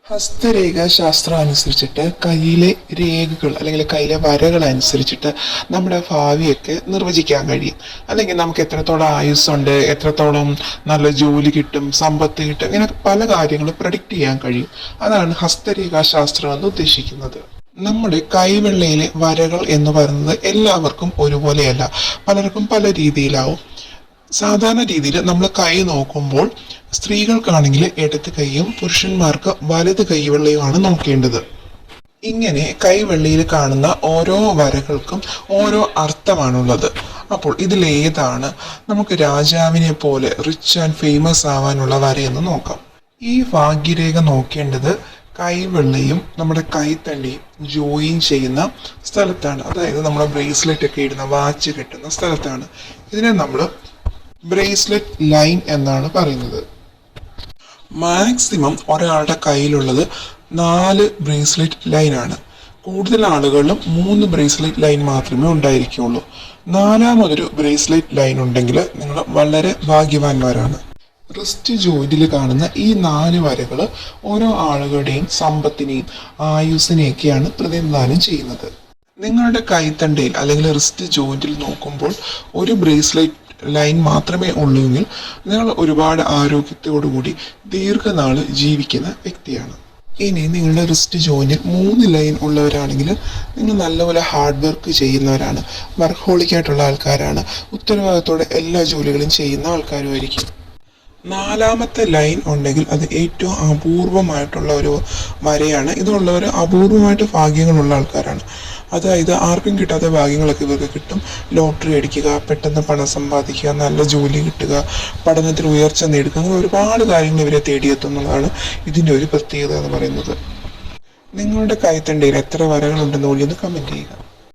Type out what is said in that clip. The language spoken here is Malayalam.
ഹസ്തരേഖ ശാസ്ത്രം അനുസരിച്ചിട്ട് കയ്യിലെ രേഖകൾ അല്ലെങ്കിൽ കയ്യിലെ വരകൾ അനുസരിച്ചിട്ട് നമ്മുടെ ഭാവിയൊക്കെ നിർവചിക്കാൻ കഴിയും. അല്ലെങ്കിൽ നമുക്ക് എത്രത്തോളം ആയുസ്സുണ്ട്, എത്രത്തോളം നല്ല ജോലി കിട്ടും, സമ്പത്ത് കിട്ടും, ഇങ്ങനെ പല കാര്യങ്ങളും പ്രഡിക്റ്റ് ചെയ്യാൻ കഴിയും. അതാണ് ഹസ്തരേഖാ ശാസ്ത്രം എന്ന് ഉദ്ദേശിക്കുന്നത്. നമ്മുടെ കൈവെള്ളയിലെ വരകൾ എന്ന് പറയുന്നത് എല്ലാവർക്കും ഒരുപോലെയല്ല, പലർക്കും പല രീതിയിലാവും. സാധാരണ രീതിയിൽ നമ്മൾ കൈ നോക്കുമ്പോൾ സ്ത്രീകൾക്കാണെങ്കിൽ ഇടത് കൈയും പുരുഷന്മാർക്ക് വലത് കൈവെള്ളയുമാണ് നോക്കേണ്ടത്. ഇങ്ങനെ കൈവെള്ളയിൽ കാണുന്ന ഓരോ വരകൾക്കും ഓരോ അർത്ഥമാണുള്ളത്. അപ്പോൾ ഇതിലേതാണ് നമുക്ക് രാജാവിനെ പോലെ റിച്ച് ആൻഡ് ഫേമസ് ആവാനുള്ള വരയെന്ന് നോക്കാം. ഈ ഭാഗ്യരേഖ നോക്കേണ്ടത് കൈവെള്ളയും നമ്മുടെ കൈത്തണ്ടിയും ജോയിൻ ചെയ്യുന്ന സ്ഥലത്താണ്. അതായത് നമ്മുടെ ബ്രേസ്ലെറ്റ് ഒക്കെ ഇടുന്ന വാച്ച് കെട്ടുന്ന സ്ഥലത്താണ്. ഇതിനെ നമ്മൾ ബ്രേസ്ലെറ്റ് ലൈൻ എന്നാണ് പറയുന്നത്. മാക്സിമം ഒരാളുടെ കയ്യിലുള്ളത് 4 ബ്രേസ്ലെറ്റ് ലൈനാണ്. കൂടുതൽ ആളുകളിലും 3 ബ്രേസ്ലെറ്റ് ലൈൻ മാത്രമേ ഉണ്ടായിരിക്കുള്ളൂ. 4ാമതൊരു ബ്രേസ്ലെറ്റ് ലൈൻ ഉണ്ടെങ്കിൽ നിങ്ങൾ വളരെ ഭാഗ്യവാന്മാരാണ്. റിസ്റ്റ് ജോയിന്റിൽ കാണുന്ന ഈ 4 വരകൾ ഓരോ ആളുകളുടെയും സമ്പത്തിനെയും ആയുസ്സിനെയൊക്കെയാണ് പ്രതിനിധാനം ചെയ്യുന്നത്. നിങ്ങളുടെ കൈത്തണ്ടയിൽ അല്ലെങ്കിൽ റിസ്റ്റ് ജോയിന്റിൽ നോക്കുമ്പോൾ ഒരു ബ്രേസ്ലെറ്റ് ലൈൻ മാത്രമേ ഉള്ളൂവെങ്കിൽ നിങ്ങൾ ഒരുപാട് ആരോഗ്യത്തോടുകൂടി ദീർഘനാൾ ജീവിക്കുന്ന വ്യക്തിയാണ്. ഇനി നിങ്ങളുടെ റിസ്റ്റ് ജോയിന്റിൽ 3 ലൈൻ ഉള്ളവരാണെങ്കിൽ നിങ്ങൾ നല്ലപോലെ ഹാർഡ് വർക്ക് ചെയ്യുന്നവരാണ്, വർക്കഹോളിക്കായിട്ടുള്ള ആൾക്കാരാണ്, ഉത്തരവാദിത്തോടെ എല്ലാ ജോലികളും ചെയ്യുന്ന ആൾക്കാരുമായിരിക്കും. 4ാമത്തെ ലൈൻ ഉണ്ടെങ്കിൽ അത് ഏറ്റവും അപൂർവമായിട്ടുള്ള ഒരു വരയാണ്. ഇതുള്ളവർ അപൂർവമായിട്ട് ഭാഗ്യങ്ങളുള്ള ആൾക്കാരാണ്. അതായത് ആർക്കും കിട്ടാത്ത ഭാഗ്യങ്ങളൊക്കെ ഇവർക്ക് കിട്ടും. ലോട്ടറി അടിക്കുക, പെട്ടെന്ന് പണം സമ്പാദിക്കുക, നല്ല ജോലി കിട്ടുക, പഠനത്തിൽ ഉയർച്ച നേടുക, അങ്ങനെ ഒരുപാട് കാര്യങ്ങൾ ഇവരെ തേടിയെത്തുന്നതാണ് ഇതിൻ്റെ ഒരു പ്രത്യേകത എന്ന് പറയുന്നത്. നിങ്ങളുടെ കൈത്തണ്ടയിൽ എത്ര വരകളുണ്ടെന്ന് കൂടി ഒന്ന് കമൻറ്റ് ചെയ്യുക.